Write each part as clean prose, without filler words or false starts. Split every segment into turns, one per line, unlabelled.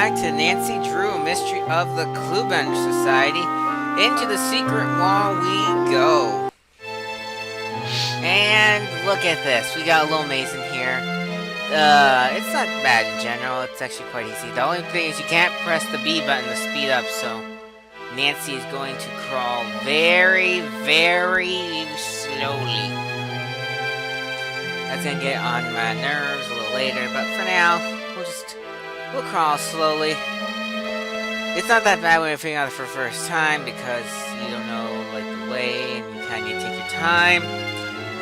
back to Nancy Drew, Mystery of the Cluebench Society. Into the secret wall we go. And look at this. We got a little maze in here. It's not bad in general. It's actually quite easy. The only thing is you can't press the B button to speed up, so Nancy is going to crawl very, very slowly. That's gonna get on my nerves a little later, but for now, we'll crawl slowly. It's not that bad when you're figuring out it for the first time because you don't know like the way and you kind of need to take your time.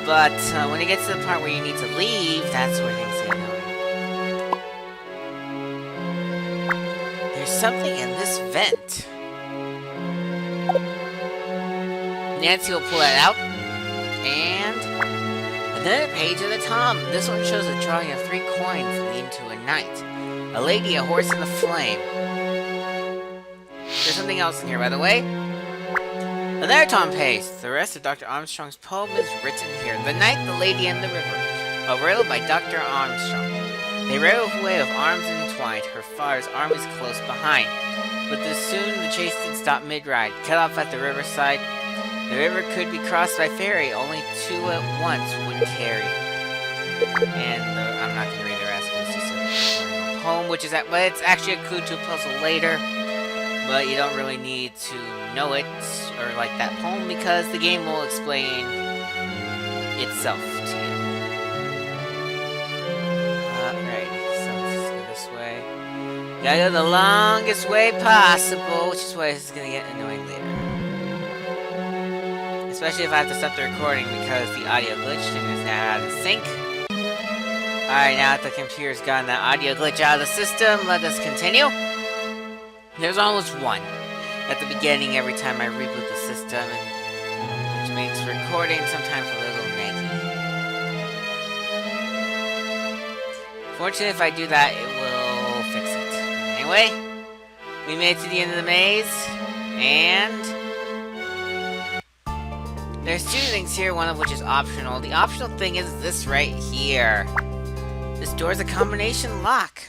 But when it gets to the part where you need to leave, that's where things get annoying. There's something in this vent. Nancy will pull that out, and another page at a time. This one shows a drawing of 3 coins leading to a knight, a lady, a horse, and a flame. There's something else in here, by the way. Another Tom page. The rest of Dr. Armstrong's poem is written here. The Knight, the Lady, and the River. A riddle by Dr. Armstrong. They rode away with arms entwined. Her father's arm is close behind. But soon the chase did stop mid-ride. Cut off at the riverside. The river could be crossed by ferry. Only 2 at once would carry. And I'm not going to read the rest because it's just a poem, but it's actually a clue to a puzzle later. But you don't really need to know it, or like that poem, because the game will explain itself to you. Alright, so let's go this way. Gotta go the longest way possible, which is why this is gonna get annoying later. Especially if I have to stop the recording because the audio glitched and is now out of sync. Alright, now that the computer's gotten that audio glitch out of the system, let us continue. There's almost one at the beginning every time I reboot the system, which makes recording sometimes a little naggy. Fortunately, if I do that, it will fix it. Anyway, we made it to the end of the maze, and there's 2 things here, one of which is optional. The optional thing is this right here. This door is a combination lock.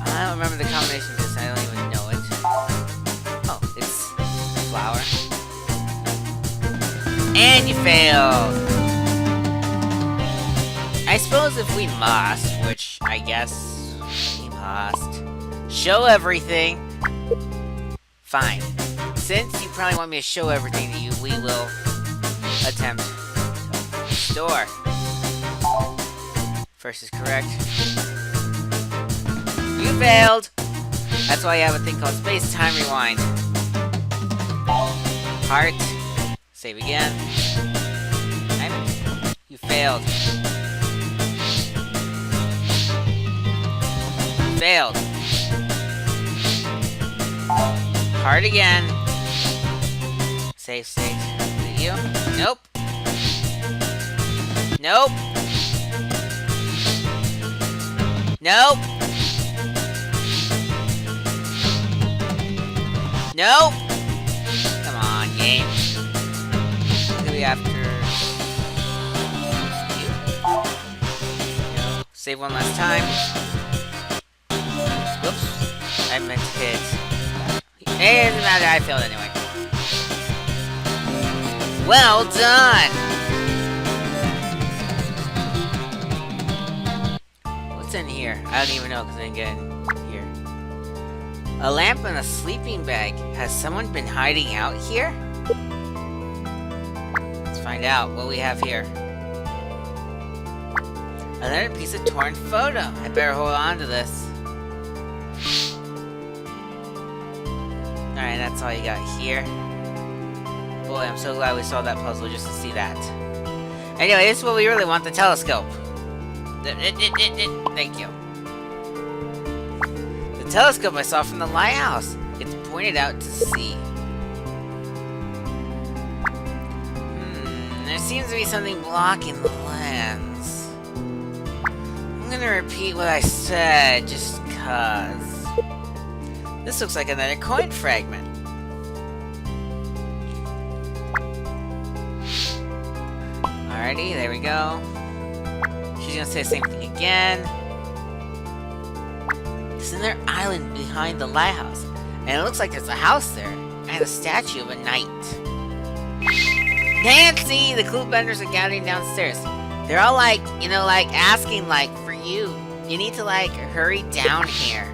I don't remember the combination of this, I don't even know it. Oh, it's flower. And you failed! I suppose if we must, which I guess we must, show everything. Fine. Since you probably want me to show everything to you, we will attempt to restore. First is correct. You failed! That's why you have a thing called Space-Time Rewind. Heart. Save again. You failed. Failed. Heart again. Save. Is it you? Nope. Nope. Nope. Nope! Come on, game. What do we after? No. Save one last time. Whoops. I meant to hit. It doesn't matter, I failed anyway. Well done! What's in here? I don't even know because I didn't get in. A lamp and a sleeping bag. Has someone been hiding out here? Let's find out what we have here. Another piece of torn photo. I better hold on to this. Alright, that's all you got here. Boy, I'm so glad we solved that puzzle just to see that. Anyway, this is what we really want, the telescope. Thank you. Telescope I saw from the lighthouse. It's pointed out to sea. There seems to be something blocking the lens. I'm gonna repeat what I said just cause. This looks like another coin fragment. Alrighty, there we go. She's gonna say the same thing again. This in their island behind the lighthouse, and it looks like there's a house there, and a statue of a knight. Nancy! The clue benders are gathering downstairs. They're all like, asking, for you. You need to, hurry down here.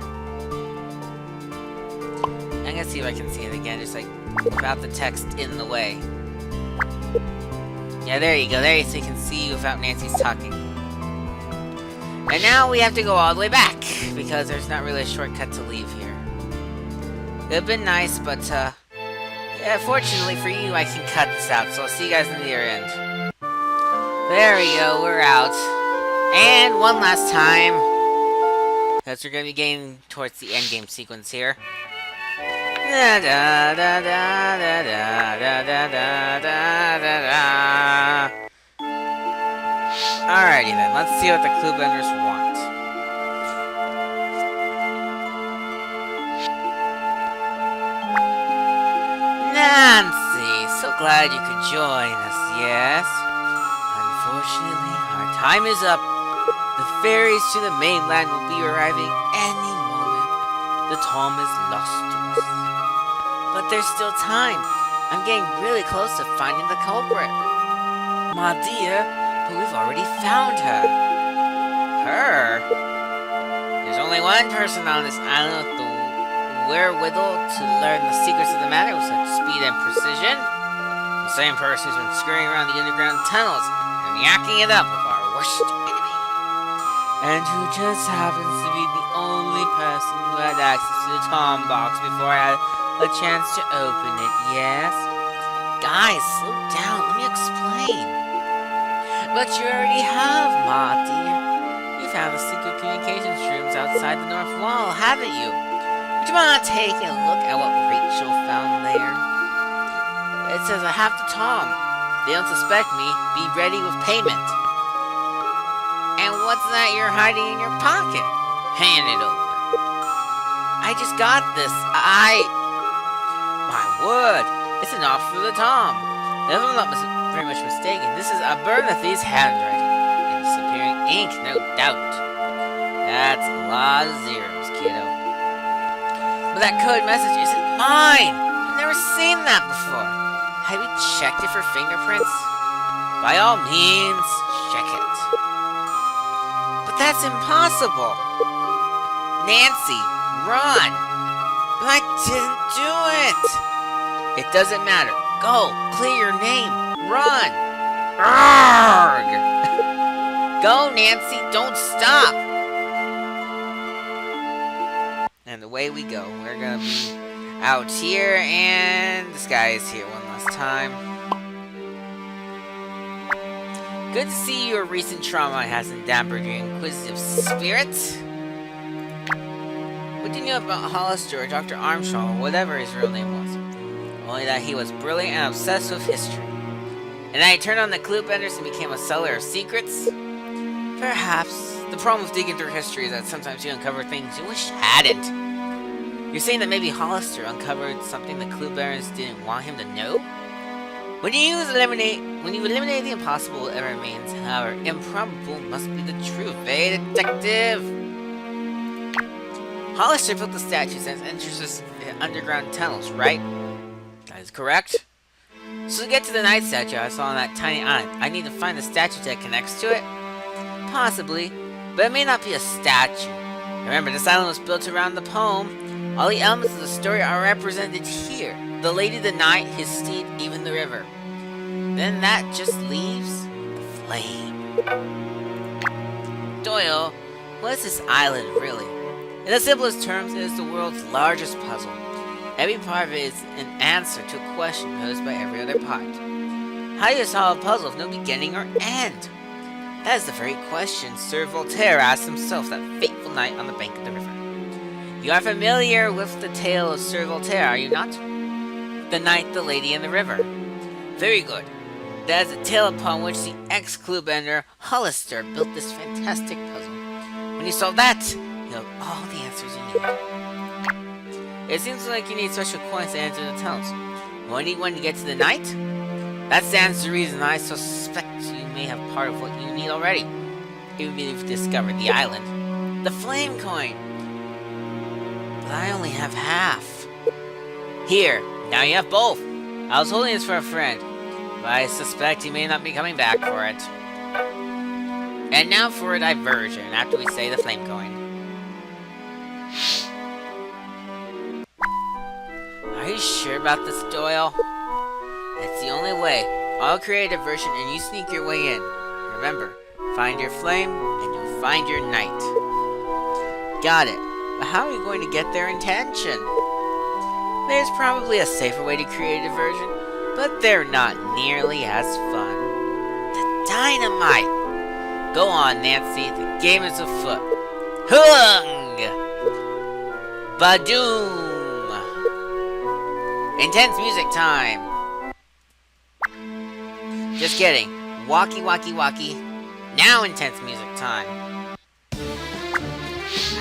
I'm gonna see if I can see it again, just, without the text in the way. Yeah, there you go, so you can see without Nancy's talking. And now we have to go all the way back, because there's not really a shortcut to leave here. It would have been nice, but, yeah, fortunately for you, I can cut this out, so I'll see you guys in the other end. There we go, we're out. And one last time, because we're going to be getting towards the endgame sequence here. Da da da da da da da da da da da. Alrighty then, let's see what the clue benders want. Nancy, so glad you could join us, yes? Unfortunately, our time is up. The ferries to the mainland will be arriving any moment. The Tom is lost to us. But there's still time. I'm getting really close to finding the culprit. My dear, but we've already found her. Her? There's only one person on this island with the wherewithal to learn the secrets of the matter with such speed and precision. The same person who's been scurrying around the underground tunnels and yakking it up with our worst enemy. And who just happens to be the only person who had access to the Tom box before I had a chance to open it, yes? Guys, slow down, let me explain. But you already have, Ma dear. You found the secret communications rooms outside the north wall, haven't you? Would you mind taking a look at what Rachel found there? It says I have the Tom. They don't suspect me. Be ready with payment. And what's that you're hiding in your pocket? Hand it over. I just got this. My word. It's an offer for the Tom. If I'm not very much mistaken, this is Abernathy's handwriting. In disappearing ink, no doubt. That's a lot of zeros, kiddo. But that code message isn't mine! I've never seen that before. Have you checked it for fingerprints? By all means, check it. But that's impossible! Nancy, run! But I didn't do it! It doesn't matter. Go, clear your name, run! Arrgh! Go, Nancy, don't stop! And away we go. We're gonna be out here, and this guy is here one last time. Good to see your recent trauma hasn't dampened your inquisitive spirit. What do you know about Hollister or Dr. Armstrong, or whatever his real name was? Only that he was brilliant and obsessed with history. And that he turned on the clue benders and became a seller of secrets? Perhaps. The problem with digging through history is that sometimes you uncover things you wish hadn't. You're saying that maybe Hollister uncovered something the clue bearers didn't want him to know? When you eliminate the impossible, whatever remains, however improbable, must be the truth, eh, detective? Hollister built the statues as entrances in underground tunnels, right? That is correct. So to get to the night statue I saw on that tiny island, I need to find the statue that connects to it? Possibly, but it may not be a statue. Remember, this island was built around the poem. All the elements of the story are represented here. The lady, the knight, his steed, even the river. Then that just leaves the flame. Doyle, what is this island really? In the simplest terms, it is the world's largest puzzle. Every part of it is an answer to a question posed by every other part. How do you solve a puzzle with no beginning or end? That is the very question Sir Voltaire asked himself that fateful night on the bank of the river. You are familiar with the tale of Sir Voltaire, are you not? The Knight, the Lady, and the River. Very good. That is a tale upon which the ex-cluebender Hollister built this fantastic puzzle. When you solve that, you have all the answers you need. It seems like you need special coins to enter the tunnels. You only need one to get to the Knight? That stands to reason I suspect you may have part of what you need already. Even if you've discovered the island. The flame coin! but I only have half. Here, now you have both. I was holding this for a friend, but I suspect he may not be coming back for it. And now for a diversion, after we say the flame coin. Are you sure about this, Doyle? That's the only way. I'll create a diversion and you sneak your way in. Remember, find your flame and you'll find your knight. Got it. But how are you going to get their attention? There's probably a safer way to create a diversion, but they're not nearly as fun. The dynamite! Go on, Nancy. The game is afoot. Hung! Badoom! Intense music time! Just kidding. Walkie, walkie, walkie. Now intense music time.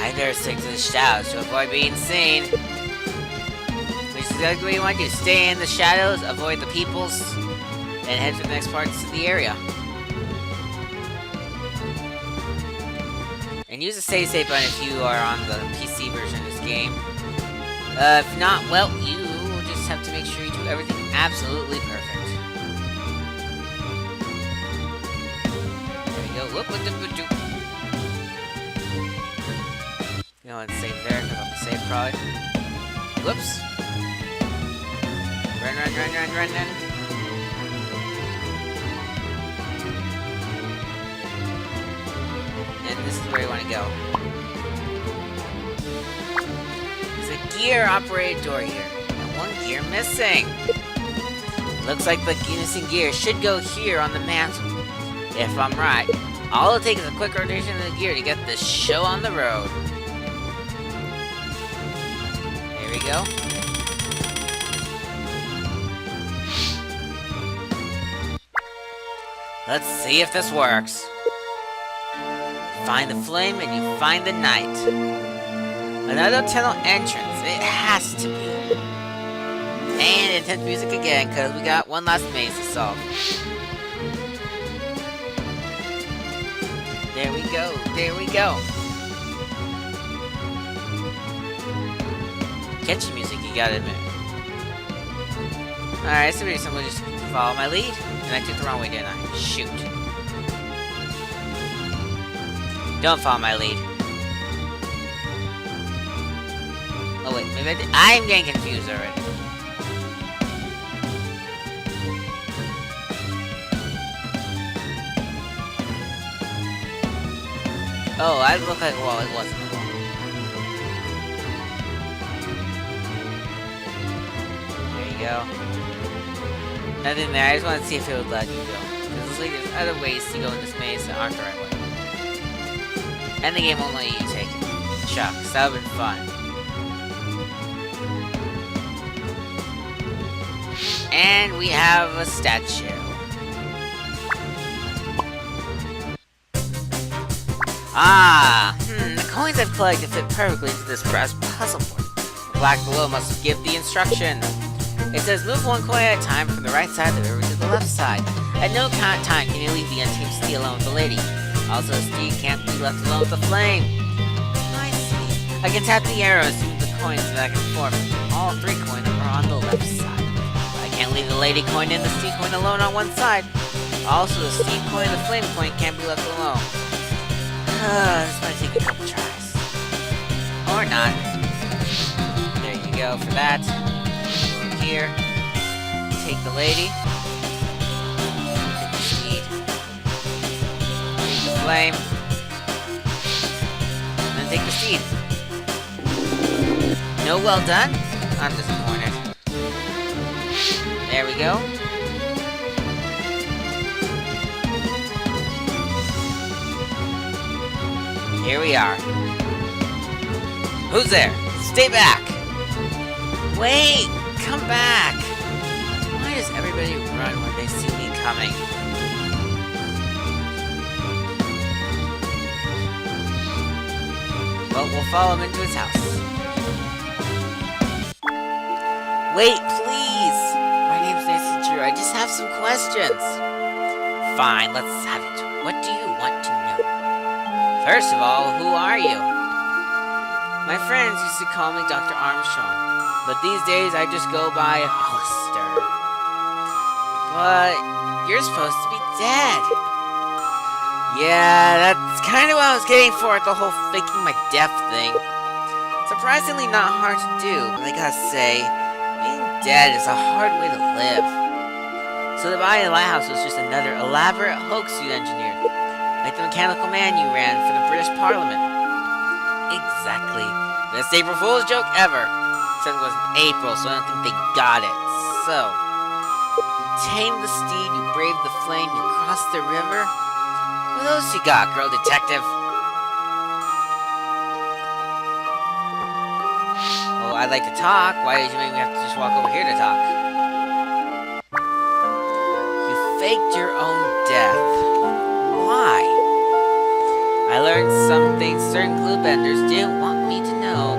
I better stick to the shadows to avoid being seen. Which is exactly what you want to do. Stay in the shadows, avoid the peoples, and head for the next parts of the area. And use the save button if you are on the PC version of this game. If not, well, you just have to make sure you do everything absolutely perfect. There we go. Whoop, whoop, whoop, whoop. You know, let's save there, because I'm going to save probably. Whoops. Run, run, run, run, run, run. And this is where you want to go. There's a gear-operated door here, and one gear missing. Looks like the missing gear should go here on the mantle. If I'm right, all it'll take is a quick rotation of the gear to get this show on the road. There we go. Let's see if this works. Find the flame and you find the knight. Another tunnel entrance. It has to be. And intense music again, because we got one last maze to solve. There we go. There we go. Catchy music, you gotta admit. Alright, so maybe someone just follow my lead. And I took the wrong way, didn't I? Shoot. Don't follow my lead. Oh wait, maybe I did. I'm getting confused already. Oh, I look like, well, it wasn't. There you go. Nothing there, I just want to see if it would let you go. Because looks like there's other ways to go in this maze that aren't the right way. And the game won't let you take it. Shucks, that would've been fun. And we have a statue. The coins I've collected fit perfectly into this brass puzzle board. The black below must give the instruction. It says move one coin at a time from the right side of the river to the left side. At no time can you leave the untamed steed alone with the lady. Also, the steed can't be left alone with the flame. I see. I can tap the arrows to move the coins back and forth. All three coins are on the left side. I can't leave the lady coin and the steed coin alone on one side. Also, the steed coin and the flame coin can't be left alone. This might take a couple tries. Or not. There you go for that. Go here. Take the lady. Take the steed. Take the flame. And then take the steed. No well done? I'm disappointed. There we go. Here we are. Who's there? Stay back! Wait! Come back! Why does everybody run when they see me coming? Well, we'll follow him into his house. Wait, please! My name's Nancy Drew. I just have some questions. Fine, let's have it. What do you want to know? First of all, who are you? My friends used to call me Dr. Armstrong, but these days I just go by Hollister. But you're supposed to be dead. Yeah, that's kind of what I was getting for at the whole faking my death thing. Surprisingly not hard to do, but I gotta say, being dead is a hard way to live. So the Body Lighthouse was just another elaborate hoax you engineered, like the mechanical man you ran for the British Parliament. Exactly. Best April Fool's joke ever. Except it wasn't April, so I don't think they got it. So, you tamed the steed, you braved the flame, you crossed the river. What else you got, girl detective? Oh, I'd like to talk. Why did you make me have to just walk over here to talk? You faked your own death. Why? I learned some things certain clue benders didn't want me to know.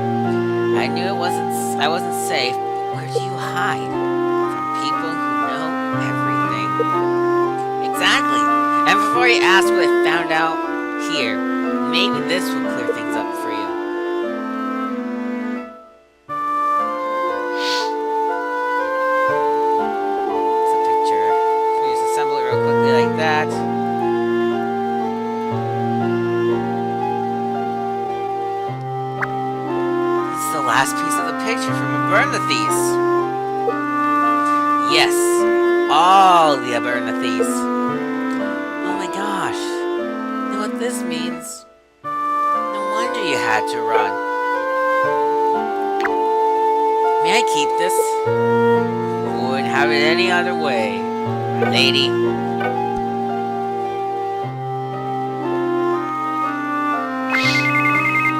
I knew I wasn't safe, but where do you hide? From people who know everything. Exactly. And before you ask what I found out here, maybe this will clear things up for you. It's a picture. Let me just assemble it real quickly like that. Last piece of the picture from Abernathy's. Yes, all the Abernathy's. Oh my gosh. You know what this means? No wonder you had to run. May I keep this? Wouldn't have it any other way, my lady.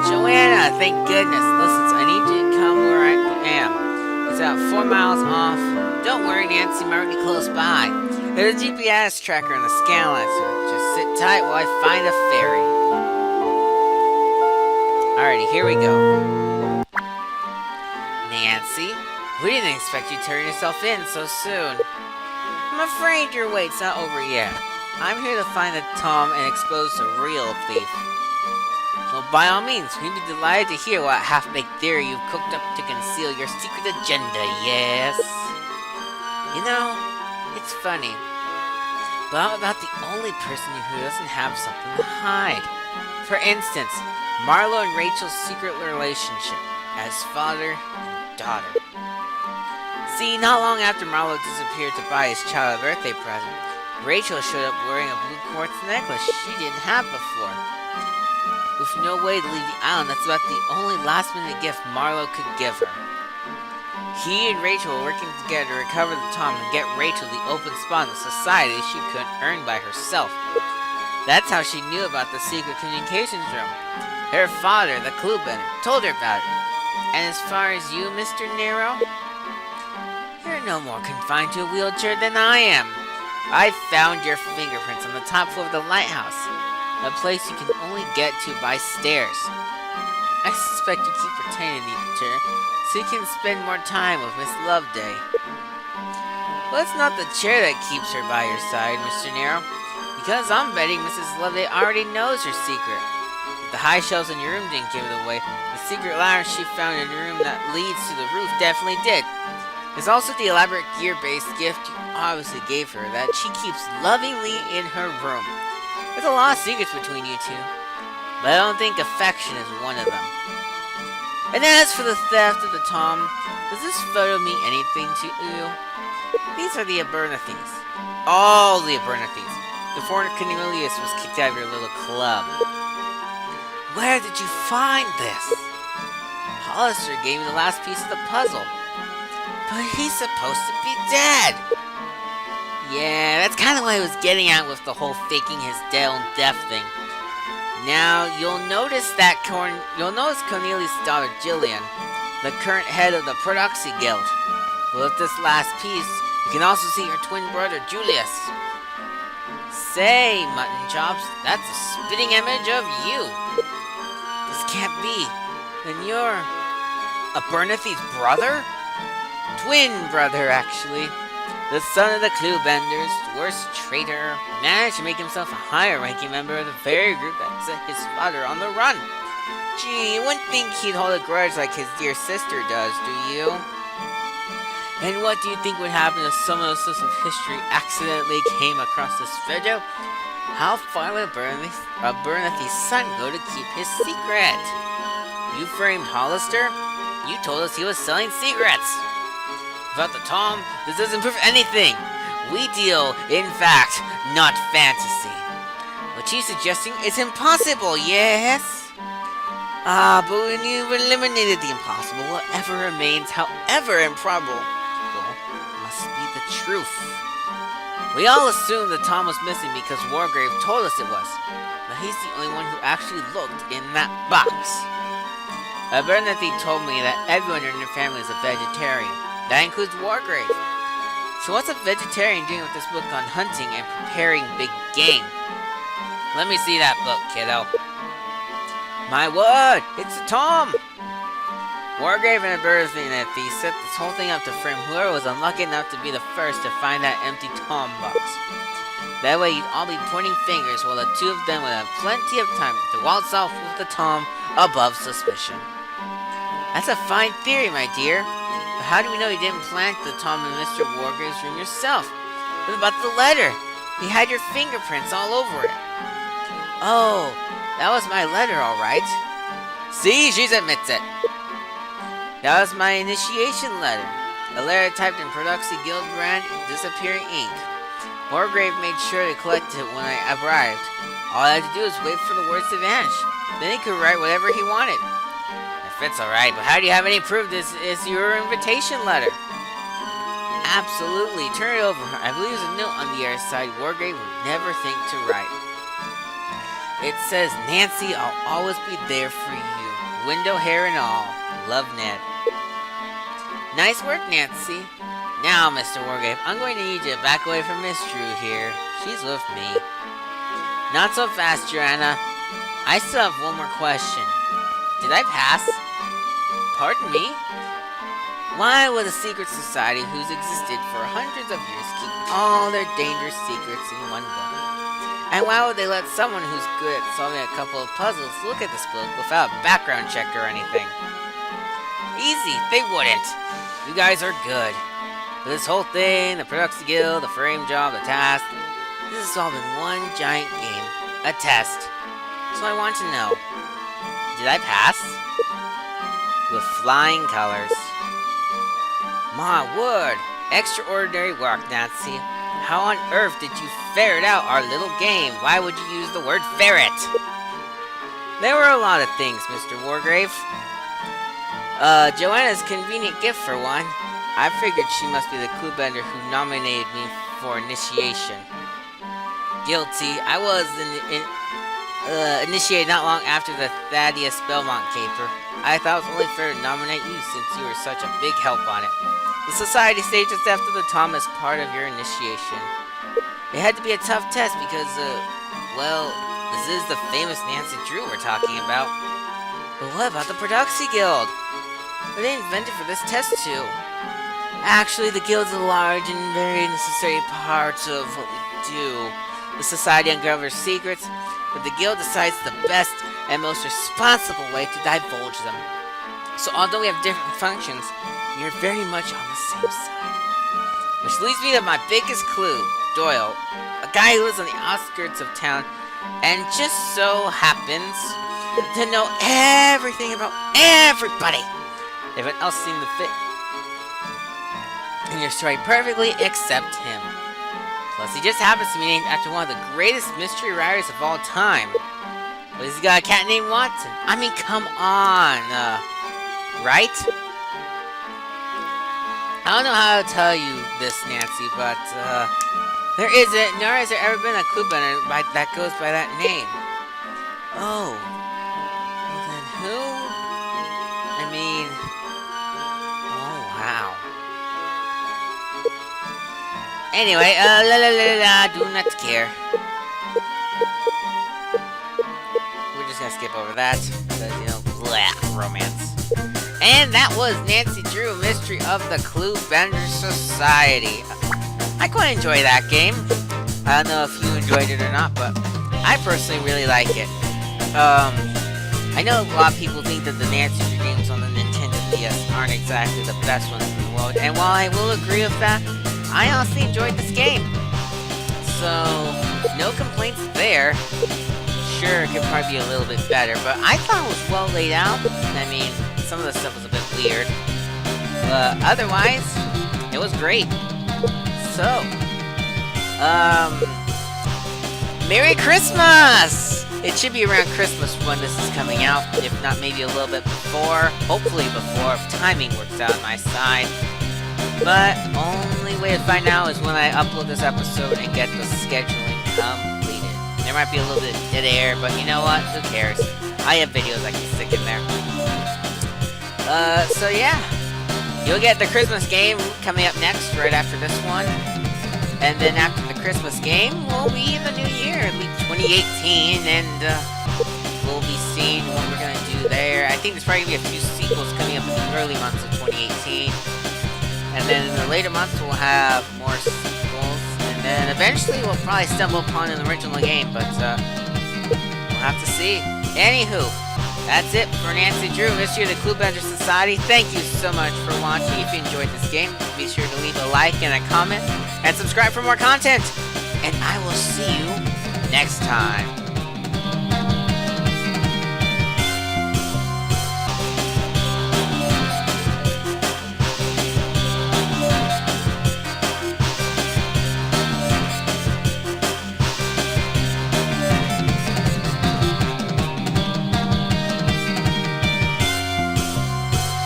Joanna, thank goodness. Listen, I need you to come where I am. It's about 4 miles off. Don't worry, Nancy, I'm already close by. There's a GPS tracker in the scanline, so just sit tight while I find a ferry. Alrighty, here we go. Nancy, we didn't expect you to turn yourself in so soon. I'm afraid your wait's not over yet. I'm here to find the Tom and expose the real thief. Well, by all means, we'd be delighted to hear what half-baked theory you've cooked up to conceal your secret agenda, yes? You know, it's funny, but I'm about the only person who doesn't have something to hide. For instance, Marlo and Rachel's secret relationship as father and daughter. See, not long after Marlo disappeared to buy his child a birthday present, Rachel showed up wearing a blue quartz necklace she didn't have before. With no way to leave the island, that's about the only last-minute gift Marlo could give her. He and Rachel were working together to recover the Tom and get Rachel the open spot in the society she couldn't earn by herself. That's how she knew about the secret communications room. Her father, the clue bender, told her about it. And as far as you, Mr. Nero, you're no more confined to a wheelchair than I am. I found your fingerprints on the top floor of the lighthouse, a place you can only get to by stairs. I suspect you keep retaining the chair so you can spend more time with Miss Loveday. Well, it's not the chair that keeps her by your side, Mr. Nero, because I'm betting Mrs. Loveday already knows your secret. If the high shelves in your room didn't give it away, the secret ladder she found in your room that leads to the roof definitely did. There's also the elaborate gear-based gift you obviously gave her that she keeps lovingly in her room. There's a lot of secrets between you two, but I don't think affection is one of them. And as for the theft of the Tom, does this photo mean anything to you? These are the Abernathy's. All the Abernathy's. Before Cornelius was kicked out of your little club. Where did you find this? Hollister gave me the last piece of the puzzle. But he's supposed to be dead. Yeah, that's kind of what I was getting at with the whole faking his own death thing. Now, you'll notice Cornelius' daughter Jillian, the current head of the Prodoxy Guild. Well, with this last piece, you can also see her twin brother Julius. Say, Mutton Chops, that's a spitting image of you. This can't be. Then you're Abernathy's brother? Twin brother, actually. The son of the Clue Benders, worst traitor, managed to make himself a higher-ranking member of the very group that set his father on the run. Gee, you wouldn't think he'd hold a grudge like his dear sister does, do you? And what do you think would happen if someone else of history accidentally came across this video? How far would Bernathy's son go to keep his secret? You framed Hollister? You told us he was selling secrets. Without the Tom, this doesn't prove anything. We deal in fact, not fantasy. What she's suggesting is impossible, yes? But when you've eliminated the impossible, whatever remains, however improbable, must be the truth. We all assumed that Tom was missing because Wargrave told us it was, but he's the only one who actually looked in that box. Bernathy told me that everyone in your family is a vegetarian. That includes Wargrave. So what's a vegetarian doing with this book on hunting and preparing big game? Let me see that book, kiddo. My word, it's a Tom! Wargrave and Bernathy set this whole thing up to frame whoever was unlucky enough to be the first to find that empty Tom box. That way you'd all be pointing fingers while the two of them would have plenty of time to waltz off with the Tom above suspicion. That's a fine theory, my dear. But how do we know you didn't plant the Tom in Mr. Wargrave's room yourself? What about the letter? He had your fingerprints all over it. Oh, that was my letter, all right. See, she admits it. That was my initiation letter. A letter typed in Produxy Guild brand disappearing ink. Wargrave made sure to collect it when I arrived. All I had to do was wait for the words to vanish. Then he could write whatever he wanted. If it's alright, but how do you have any proof this is your invitation letter? Absolutely. Turn it over. I believe there's a note on the other side Wargrave would never think to write. It says, Nancy, I'll always be there for you. Window, hair, and all. Love, Ned. Nice work, Nancy. Now, Mr. Wargrave, I'm going to need you to back away from Miss Drew here. She's with me. Not so fast, Joanna. I still have one more question. Did I pass? Pardon me? Why would a secret society who's existed for hundreds of years keep all their dangerous secrets in one book? And why would they let someone who's good at solving a couple of puzzles look at this book without a background check or anything? Easy, they wouldn't. You guys are good. But this whole thing, the Produxy Guild, the frame job, the task, this has all been one giant game. A test. So I want to know, did I pass? With flying colors. My word! Extraordinary work, Nancy. How on earth did you ferret out our little game? Why would you use the word ferret? There were a lot of things, Mr. Wargrave. Joanna's convenient gift for one. I figured she must be the clue bender who nominated me for initiation. Guilty. I was initiated not long after the Thaddeus Belmont caper. I thought it was only fair to nominate you since you were such a big help on it. The society staged us after the Tom as part of your initiation. It had to be a tough test because, well, this is the famous Nancy Drew we're talking about. But what about the Produxy Guild? Were they invented for this test too? Actually, the Guild's a large and very necessary part of what we do. The society uncovers secrets, but the Guild decides the best and most responsible way to divulge them. So although we have different functions, we are very much on the same side. Which leads me to my biggest clue, Doyle, a guy who lives on the outskirts of town and just so happens to know everything about everybody. Everyone else seemed to fit in your story perfectly except him. Plus, he just happens to be named after one of the greatest mystery writers of all time. But he's got a cat named Watson. I mean, come on. Right? I don't know how to tell you this, Nancy, but, there isn't, nor has there ever been a clue bender that goes by that name. Oh. Well, then who? I mean... Oh, wow. Anyway, do not care. We're just gonna skip over that, because, you know, bleh, romance. And that was Nancy Drew, Mystery of the Clue Bender Society. I quite enjoy that game. I don't know if you enjoyed it or not, but I personally really like it. I know a lot of people think that the Nancy Drew games on the Nintendo DS aren't exactly the best ones in the world, and while I will agree with that, I honestly enjoyed this game. So, no complaints there. Sure, it could probably be a little bit better, but I thought it was well laid out. I mean, some of the stuff was a bit weird, but otherwise, it was great. So, Merry Christmas! It should be around Christmas when this is coming out, if not maybe a little bit before, hopefully before, if timing works out on my side. But only way to find out is when I upload this episode and get the scheduling completed. There might be a little bit of dead air, but you know what? Who cares? I have videos I can stick in there. So yeah. You'll get the Christmas game coming up next, right after this one. And then after the Christmas game, we'll be in the new year. It'll be 2018, and we'll be seeing what we're going to do there. I think there's probably going to be a few sequels coming up in the early months of 2018. And then in the later months, we'll have more sequels. And then eventually, we'll probably stumble upon an original game, but we'll have to see. Anywho, that's it for Nancy Drew, Mystery of the Clue Bender Society. Thank you so much for watching. If you enjoyed this game, be sure to leave a like and a comment, and subscribe for more content. And I will see you next time.